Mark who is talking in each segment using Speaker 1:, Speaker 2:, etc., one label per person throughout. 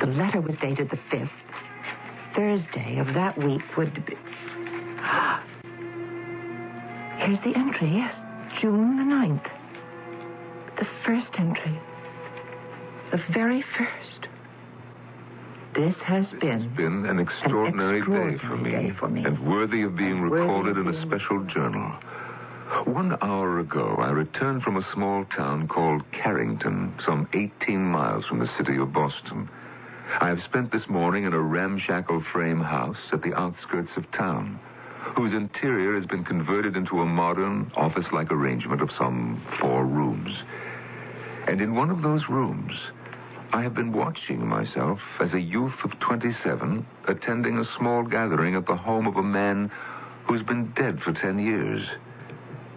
Speaker 1: The letter was dated the 5th. Thursday of that week would be... Here's the entry, yes. June the 9th. The first entry. The very first. This has been
Speaker 2: an extraordinary day for me, and worthy of being recorded in a special journal. 1 hour ago, I returned from a small town called Carrington, some 18 miles from the city of Boston. I have spent this morning in a ramshackle frame house at the outskirts of town, whose interior has been converted into a modern, office-like arrangement of some 4 rooms. And in one of those rooms, I have been watching myself as a youth of 27 attending a small gathering at the home of a man who's been dead for 10 years.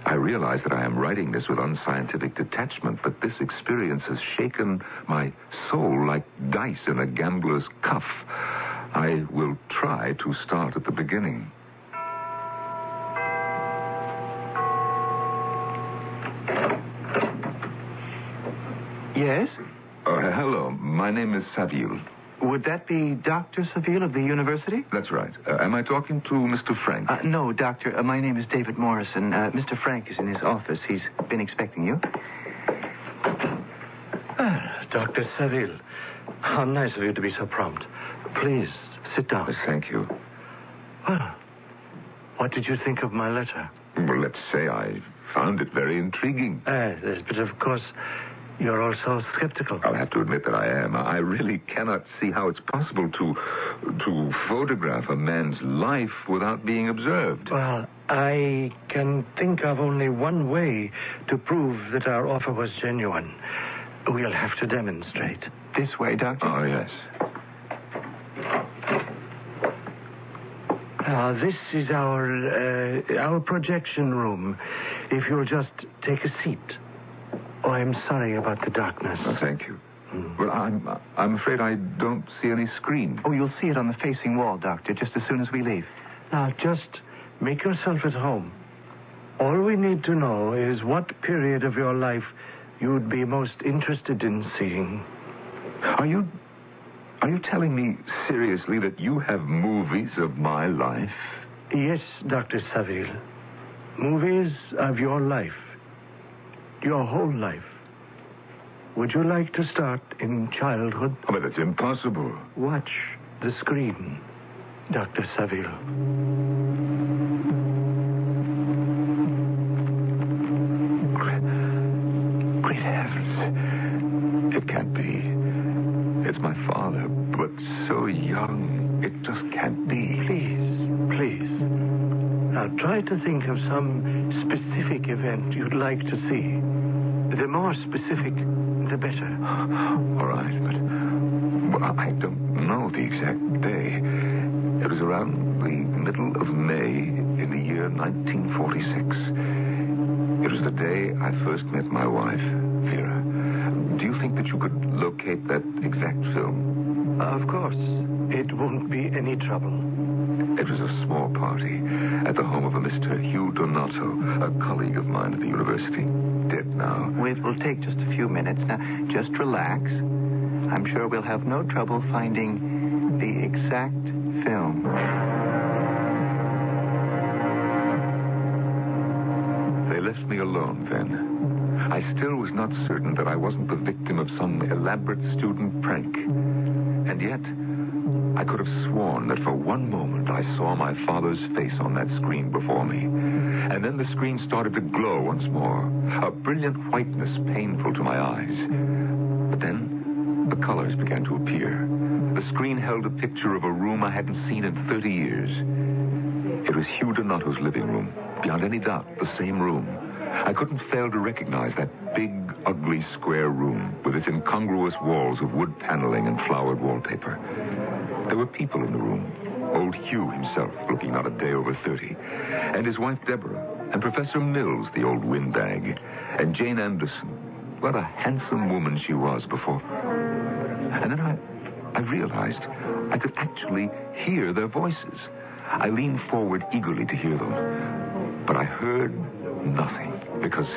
Speaker 2: I realize that I am writing this with unscientific detachment, but this experience has shaken my soul like dice in a gambler's cuff. I will try to start at the beginning.
Speaker 3: Yes?
Speaker 2: Hello, my name is Saville.
Speaker 3: Would that be Dr. Saville of the university?
Speaker 2: That's right. Am I talking to Mr. Frank?
Speaker 3: No, Doctor. My name is David Morrison. Mr. Frank is in his office. He's been expecting you.
Speaker 4: Dr. Saville, how nice of you to be so prompt. Please, sit down.
Speaker 2: Thank you.
Speaker 4: Well, what did you think of my letter?
Speaker 2: Well, let's say I found it very intriguing.
Speaker 4: Yes, but of course, you're also skeptical.
Speaker 2: I'll have to admit that I am. I really cannot see how it's possible to photograph a man's life without being observed.
Speaker 4: Well, I can think of only one way to prove that our offer was genuine. We'll have to demonstrate.
Speaker 3: This way, Doctor?
Speaker 2: Oh, yes.
Speaker 4: This is our projection room. If you'll just take a seat. Oh, I'm sorry about the darkness.
Speaker 2: Oh, thank you. Well, I'm afraid I don't see any screen.
Speaker 3: Oh, you'll see it on the facing wall, Doctor, just as soon as we leave.
Speaker 4: Now, just make yourself at home. All we need to know is what period of your life you'd be most interested in seeing.
Speaker 2: Are you telling me seriously that you have movies of my life?
Speaker 4: Yes, Dr. Saville. Movies of your life. Your whole life. Would you like to start in childhood?
Speaker 2: Oh, but it's impossible.
Speaker 4: Watch the screen, Dr. Saville.
Speaker 2: Great heavens. It can't be. It's my father, but so young. It just can't be.
Speaker 4: Please. Now try to think of some specific event you'd like to see. The more specific, the better.
Speaker 2: All right, but I don't know the exact day. It was around the middle of May in the year 1946. It was the day I first met my wife, Vera. Do you think that you could locate that exact film?
Speaker 4: Of course. It won't be any trouble.
Speaker 2: It was a small party at the home of a Mr. Hugh Donato, a colleague of mine at the university. Dead now.
Speaker 3: It will take just a few minutes. Now, just relax. I'm sure we'll have no trouble finding the exact film.
Speaker 2: They left me alone then. I still was not certain that I wasn't the victim of some elaborate student prank. And yet, I could have sworn that for one moment I saw my father's face on that screen before me. And then the screen started to glow once more, a brilliant whiteness painful to my eyes. But then the colors began to appear. The screen held a picture of a room I hadn't seen in 30 years. It was Hugh Donato's living room, beyond any doubt, the same room. I couldn't fail to recognize that big, ugly square room with its incongruous walls of wood paneling and flowered wallpaper. There were people in the room. Old Hugh himself, looking not a day over 30, and his wife Deborah, and Professor Mills, the old windbag, and Jane Anderson. What a handsome woman she was before. And then I realized I could actually hear their voices. I leaned forward eagerly to hear them, but I heard nothing, because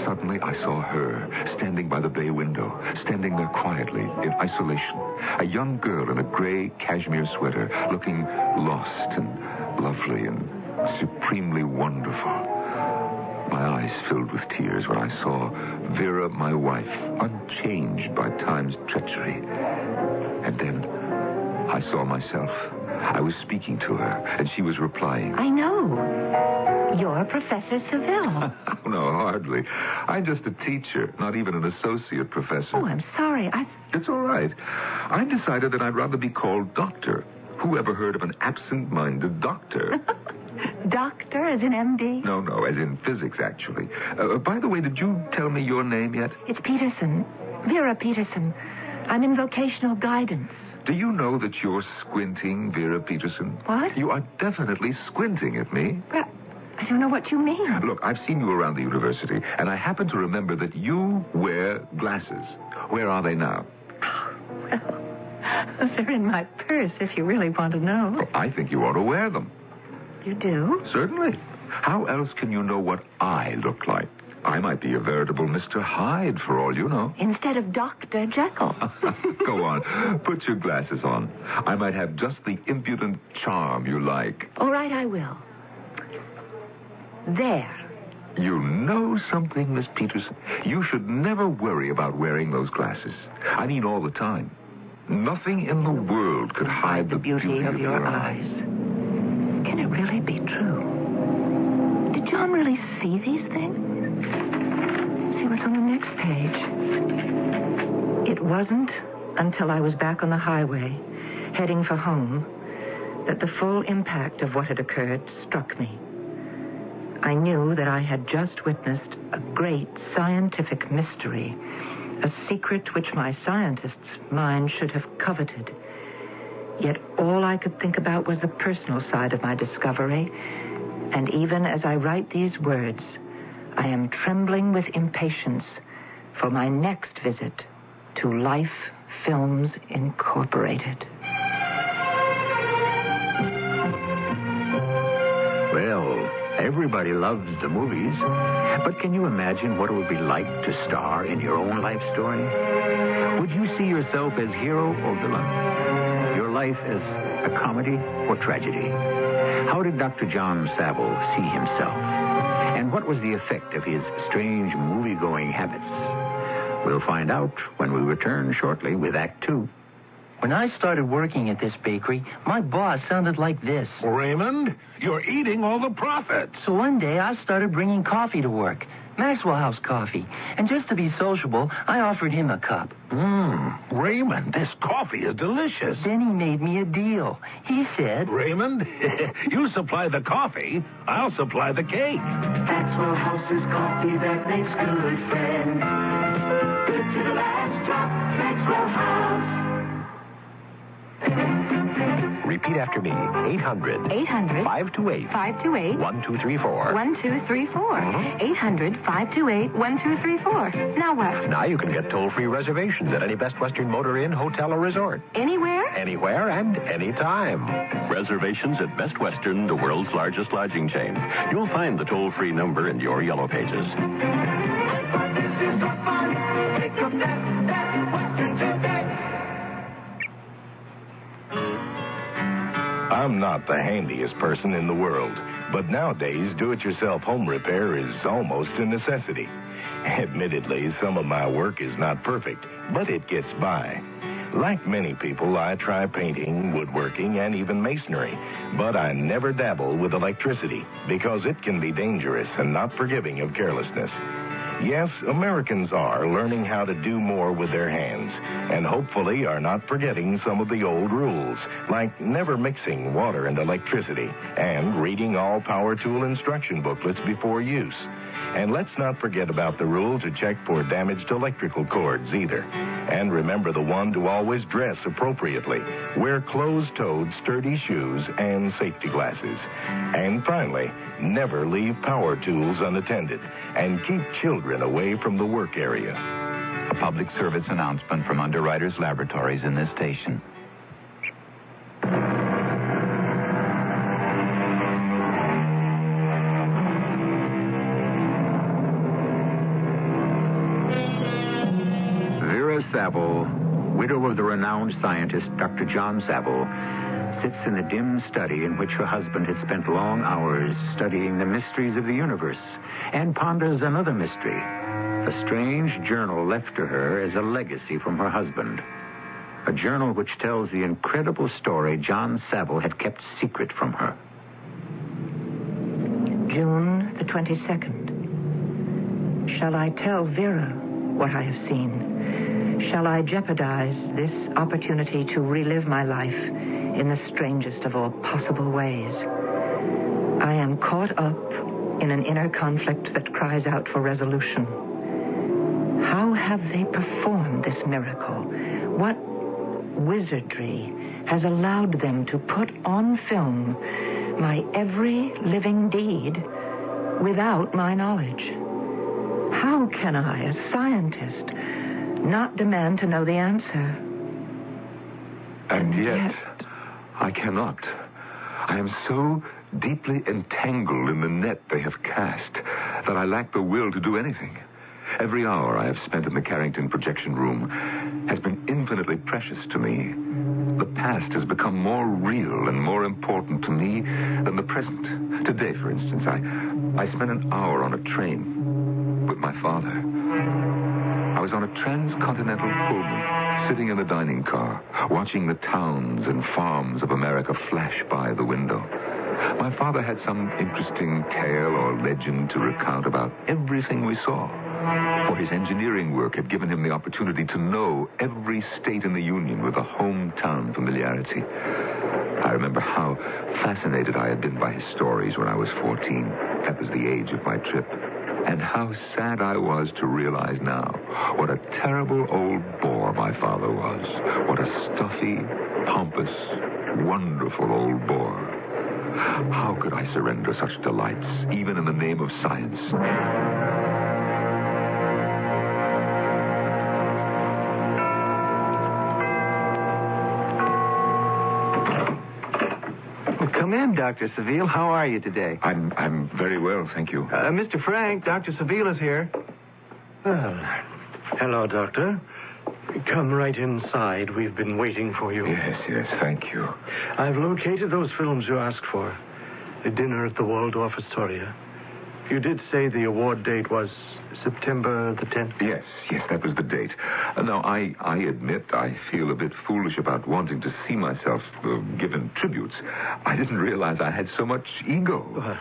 Speaker 2: Suddenly, I saw her, standing by the bay window, standing there quietly, in isolation. A young girl in a gray cashmere sweater, looking lost and lovely and supremely wonderful. My eyes filled with tears when I saw Vera, my wife, unchanged by time's treachery. And then I saw myself. I was speaking to her, and she was replying.
Speaker 1: I know. You're Professor Seville.
Speaker 2: No, hardly. I'm just a teacher, not even an associate professor.
Speaker 1: Oh, I'm sorry.
Speaker 2: It's all right. I decided that I'd rather be called doctor. Who ever heard of an absent-minded doctor?
Speaker 1: Doctor, as in MD?
Speaker 2: No, as in physics, actually. By the way, did you tell me your name yet?
Speaker 1: It's Peterson. Vera Peterson. I'm in vocational guidance.
Speaker 2: Do you know that you're squinting, Vera Peterson?
Speaker 1: What?
Speaker 2: You are definitely squinting at me.
Speaker 1: But I don't know what you mean.
Speaker 2: Look, I've seen you around the university, and I happen to remember that you wear glasses. Where are they now?
Speaker 1: Well, they're in my purse, if you really want to know.
Speaker 2: Well, I think you ought to wear them.
Speaker 1: You do?
Speaker 2: Certainly. How else can you know what I look like? I might be a veritable Mr. Hyde, for all you know.
Speaker 1: Instead of Dr. Jekyll.
Speaker 2: Go on. Put your glasses on. I might have just the impudent charm you like.
Speaker 1: All right, I will. There.
Speaker 2: You know something, Miss Peterson? You should never worry about wearing those glasses. I mean all the time. Nothing in the world could hide the beauty of your eyes.
Speaker 1: Can it really be true? Did John really see these things? See what's on the next page. It wasn't until I was back on the highway, heading for home, that the full impact of what had occurred struck me. I knew that I had just witnessed a great scientific mystery, a secret which my scientist's mind should have coveted. Yet all I could think about was the personal side of my discovery, and even as I write these words, I am trembling with impatience for my next visit to Life Films Incorporated.
Speaker 5: Well, everybody loves the movies. But can you imagine what it would be like to star in your own life story? Would you see yourself as hero or villain? Your life as a comedy or tragedy? How did Dr. John Saville see himself? And what was the effect of his strange movie-going habits? We'll find out when we return shortly with Act Two.
Speaker 6: When I started working at this bakery, my boss sounded like this.
Speaker 7: Raymond, you're eating all the profits.
Speaker 6: So one day I started bringing coffee to work, Maxwell House coffee. And just to be sociable, I offered him a cup.
Speaker 7: Raymond, this coffee is delicious.
Speaker 6: Then he made me a deal. He said,
Speaker 7: Raymond, you supply the coffee, I'll supply the cake.
Speaker 8: Maxwell House's coffee that makes good friends. Good to the last drop, Maxwell House.
Speaker 9: Repeat after me. 800.
Speaker 1: 800.
Speaker 9: 528.
Speaker 1: 528.
Speaker 9: 1234.
Speaker 1: 1234. 800 528 1234. Now what?
Speaker 9: Now you can get toll-free reservations at any Best Western Motor Inn, hotel, or resort.
Speaker 1: Anywhere?
Speaker 9: Anywhere and anytime.
Speaker 10: Reservations at Best Western, the world's largest lodging chain. You'll find the toll-free number in your yellow pages.
Speaker 7: I'm not the handiest person in the world, but nowadays, do-it-yourself home repair is almost a necessity. Admittedly, some of my work is not perfect, but it gets by. Like many people, I try painting, woodworking, and even masonry, but I never dabble with electricity because it can be dangerous and not forgiving of carelessness. Yes, Americans are learning how to do more with their hands, and hopefully are not forgetting some of the old rules, like never mixing water and electricity, and reading all power tool instruction booklets before use. And let's not forget about the rule to check for damaged electrical cords either. And remember the one to always dress appropriately. Wear closed-toed, sturdy shoes and safety glasses. And finally, never leave power tools unattended. And keep children away from the work area.
Speaker 3: A public service announcement from Underwriters Laboratories in this station.
Speaker 5: Saville, widow of the renowned scientist Dr. John Saville, sits in the dim study in which her husband had spent long hours studying the mysteries of the universe, and ponders another mystery, a strange journal left to her as a legacy from her husband. A journal which tells the incredible story John Saville had kept secret from her.
Speaker 1: June the 22nd. Shall I tell Vera what I have seen? Shall I jeopardize this opportunity to relive my life in the strangest of all possible ways? I am caught up in an inner conflict that cries out for resolution. How have they performed this miracle? What wizardry has allowed them to put on film my every living deed without my knowledge? How can I, a scientist, not demand to know the answer?
Speaker 2: And yet, I cannot. I am so deeply entangled in the net they have cast that I lack the will to do anything. Every hour I have spent in the Carrington projection room has been infinitely precious to me. The past has become more real and more important to me than the present. Today, for instance, I spent an hour on a train with my father. I was on a transcontinental Pullman, sitting in the dining car, watching the towns and farms of America flash by the window. My father had some interesting tale or legend to recount about everything we saw. For his engineering work had given him the opportunity to know every state in the Union with a hometown familiarity. I remember how fascinated I had been by his stories when I was 14. That was the age of my trip. And how sad I was to realize now what a terrible old bore my father was. What a stuffy, pompous, wonderful old bore. How could I surrender such delights, even in the name of science?
Speaker 3: Come in, Dr. Saville. How are you today?
Speaker 2: I'm very well, thank you.
Speaker 3: Mr. Frank, Dr. Saville is here.
Speaker 4: Well, hello, Doctor. Come right inside. We've been waiting for you.
Speaker 2: Yes, thank you.
Speaker 4: I've located those films you asked for. The dinner at the Waldorf Astoria. You did say the award date was September the 10th?
Speaker 2: Yes, that was the date. Now, I admit I feel a bit foolish about wanting to see myself given tributes. I didn't realize I had so much ego.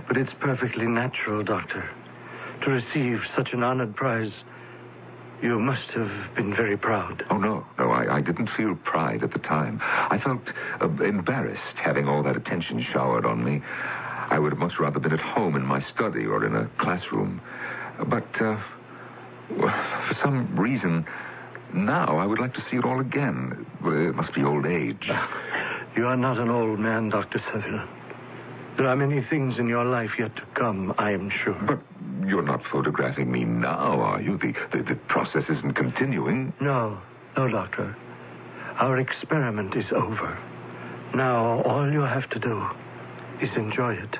Speaker 4: But it's perfectly natural, Doctor. To receive such an honored prize, you must have been very proud.
Speaker 2: Oh, no, I didn't feel pride at the time. I felt embarrassed having all that attention showered on me. I would have much rather been at home in my study or in a classroom. But for some reason, now I would like to see it all again. It must be old age.
Speaker 4: You are not an old man, Dr. Saville. There are many things in your life yet to come, I am sure.
Speaker 2: But you're not photographing me now, are you? The process isn't continuing.
Speaker 4: No, Doctor. Our experiment is over. Now, all you have to do is enjoy it.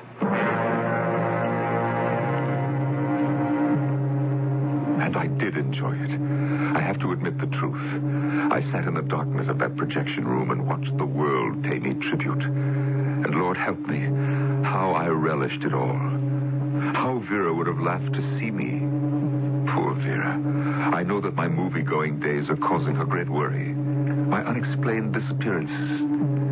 Speaker 2: And I did enjoy it. I have to admit the truth. I sat in the darkness of that projection room and watched the world pay me tribute. And Lord help me, how I relished it all. How Vera would have laughed to see me. Poor Vera. I know that my movie-going days are causing her great worry. My unexplained disappearances.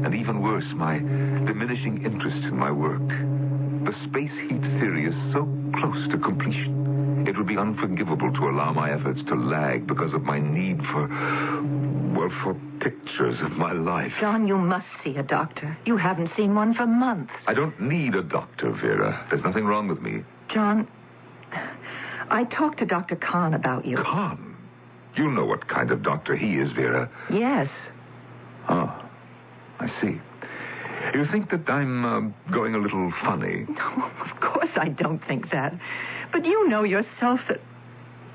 Speaker 2: And even worse, my diminishing interest in my work. The space heat theory is so close to completion. It would be unforgivable to allow my efforts to lag because of my need for pictures of my life.
Speaker 1: John, you must see a doctor. You haven't seen one for months.
Speaker 2: I don't need a doctor, Vera. There's nothing wrong with me.
Speaker 1: John, I talked to Dr. Kahn about you.
Speaker 2: Kahn? You know what kind of doctor he is, Vera.
Speaker 1: Yes.
Speaker 2: Oh, I see. You think that I'm going a little funny?
Speaker 1: No, of course I don't think that. But you know yourself that,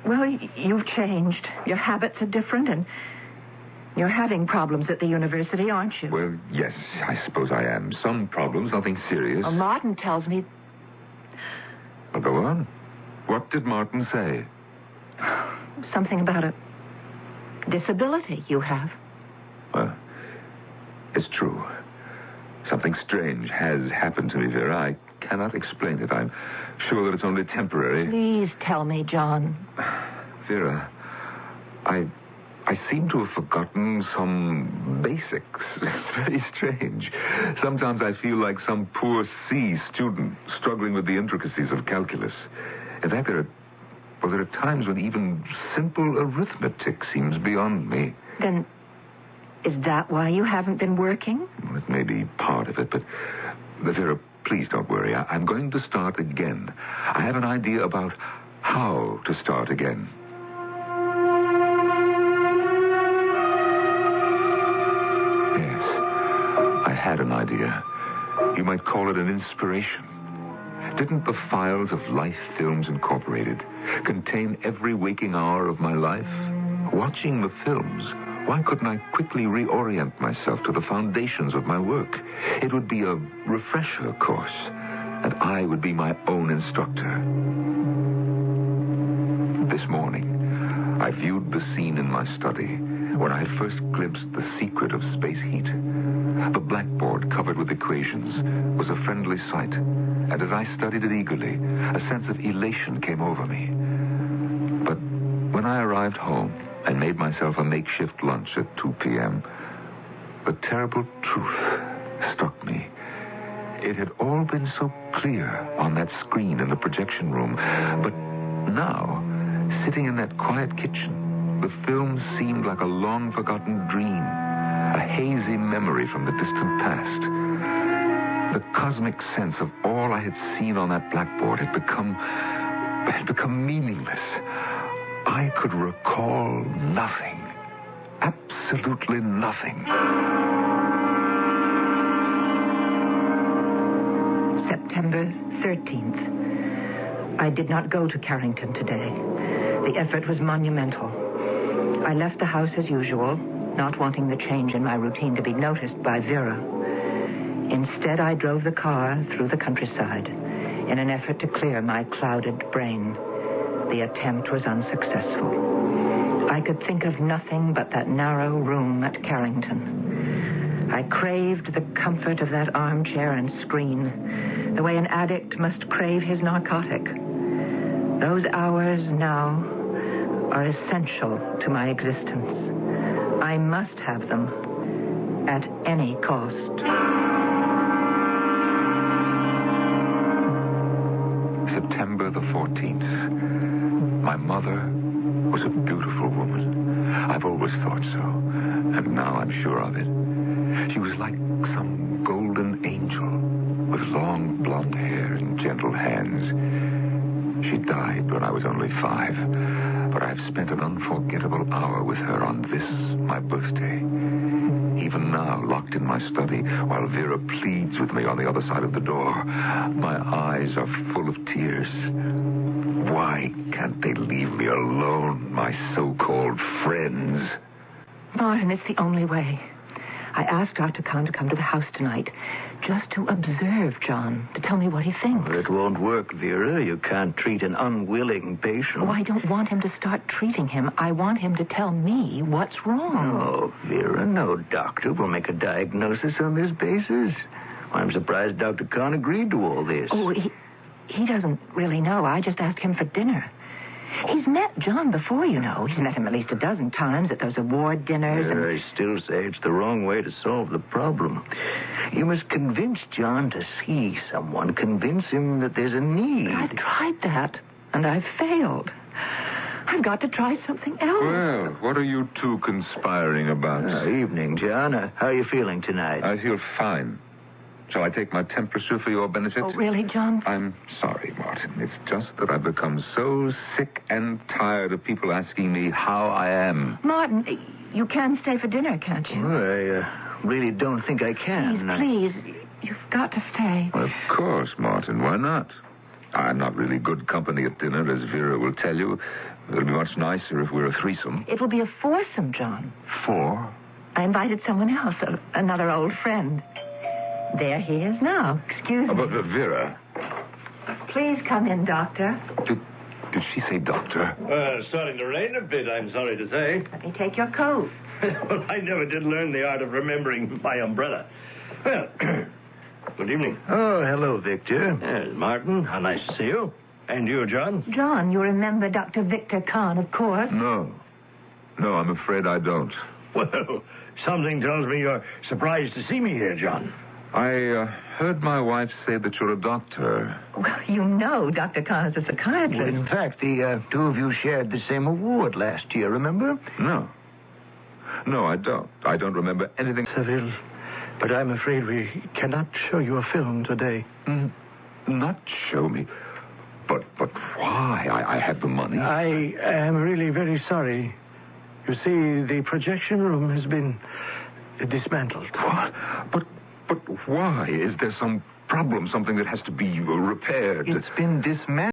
Speaker 1: well, you've changed. Your habits are different, and you're having problems at the university, aren't you?
Speaker 2: Well, yes, I suppose I am. Some problems, nothing serious.
Speaker 1: Well, Martin tells me...
Speaker 2: Well, go on. What did Martin say?
Speaker 1: Something about a disability you have.
Speaker 2: Well, it's true. Something strange has happened to me, Vera. I cannot explain it. I'm sure that it's only temporary.
Speaker 1: Please tell me, John.
Speaker 2: Vera, I seem to have forgotten some basics. It's very strange. Sometimes I feel like some poor C student struggling with the intricacies of calculus. In fact, there are times when even simple arithmetic seems beyond me.
Speaker 1: Then, is that why you haven't been working?
Speaker 2: Well, it may be part of it, but Vera, please don't worry. I'm going to start again. I have an idea about how to start again. I had an idea. You might call it an inspiration. Didn't the files of Life Films Incorporated contain every waking hour of my life? Watching the films, why couldn't I quickly reorient myself to the foundations of my work? It would be a refresher course, and I would be my own instructor. This morning, I viewed the scene in my study when I had first glimpsed the secret of space heat. The blackboard covered with equations was a friendly sight, and as I studied it eagerly, a sense of elation came over me. But when I arrived home and made myself a makeshift lunch at 2 p.m., the terrible truth struck me. It had all been so clear on that screen in the projection room, but now, sitting in that quiet kitchen, the film seemed like a long-forgotten dream, a hazy memory from the distant past. The cosmic sense of all I had seen on that blackboard had become meaningless. I could recall nothing, absolutely nothing.
Speaker 1: September 13th. I did not go to Carrington today. The effort was monumental. I left the house as usual, not wanting the change in my routine to be noticed by Vera. Instead, I drove the car through the countryside in an effort to clear my clouded brain. The attempt was unsuccessful. I could think of nothing but that narrow room at Carrington. I craved the comfort of that armchair and screen, the way an addict must crave his narcotic. Those hours now are essential to my existence. I must have them at any cost.
Speaker 2: September the 14th. My mother was a beautiful woman. I've always thought so, and now I'm sure of it. She was like some golden angel with long blonde hair and gentle hands. She died when I was only 5, but I've spent an unforgettable hour with her on this, my birthday. Even now, locked in my study, while Vera pleads with me on the other side of the door, my eyes are full of tears. Why can't they leave me alone, my so-called friends?
Speaker 1: Martin, it's the only way. I asked Dr. Kahn to come to the house tonight just to observe John, to tell me what he thinks.
Speaker 3: Well, it won't work, Vera. You can't treat an unwilling patient.
Speaker 1: Oh, I don't want him to start treating him. I want him to tell me what's wrong.
Speaker 3: Oh, Vera, no doctor will make a diagnosis on this basis. I'm surprised Dr. Kahn agreed to all this.
Speaker 1: Oh, he doesn't really know. I just asked him for dinner. He's met John before, you know. He's met him at least a dozen times at those award dinners.
Speaker 3: I still say it's the wrong way to solve the problem. You must convince John to see someone. Convince him that there's a need.
Speaker 1: I've tried that, and I've failed. I've got to try something else.
Speaker 2: Well, what are you two conspiring about?
Speaker 3: Evening, John. How are you feeling tonight?
Speaker 2: I feel fine. Shall I take my temperature for your benefit?
Speaker 1: Oh, really, John?
Speaker 2: I'm sorry, Martin. It's just that I've become so sick and tired of people asking me how I am.
Speaker 1: Martin, you can stay for dinner, can't you?
Speaker 3: Well, I really don't think I can.
Speaker 1: Please, you've got to stay.
Speaker 2: Well, of course, Martin. Why not? I'm not really good company at dinner, as Vera will tell you. It'll be much nicer if we're a threesome.
Speaker 1: It will be a foursome, John.
Speaker 2: 4?
Speaker 1: I invited someone else, another old friend. There he is now. Excuse me.
Speaker 2: But Vera.
Speaker 1: Please come in, Doctor.
Speaker 2: Did Did she say doctor?
Speaker 4: It's starting to rain a bit, I'm sorry to say.
Speaker 1: Let me take your coat.
Speaker 4: Well, I never did learn the art of remembering my umbrella. Well, good evening.
Speaker 3: Oh, hello, Victor.
Speaker 4: Yes, Martin, how nice to see you. And you, John?
Speaker 1: John, you remember Dr. Victor Kahn, of course.
Speaker 2: No. No, I'm afraid I don't.
Speaker 4: Well, something tells me you're surprised to see me here, John.
Speaker 2: I heard my wife say that you're a doctor.
Speaker 1: Well, you know Dr. Kahn is a psychiatrist.
Speaker 3: Well, in fact, the two of you shared the same award last year, remember?
Speaker 2: No. No, I don't. I don't remember anything.
Speaker 4: Seville, but I'm afraid we cannot show you a film today.
Speaker 2: Not show me. But why? I have the money.
Speaker 4: I am really very sorry. You see, the projection room has been dismantled.
Speaker 2: What? But why? Is there some problem, something that has to be repaired?
Speaker 5: It's been dismantled.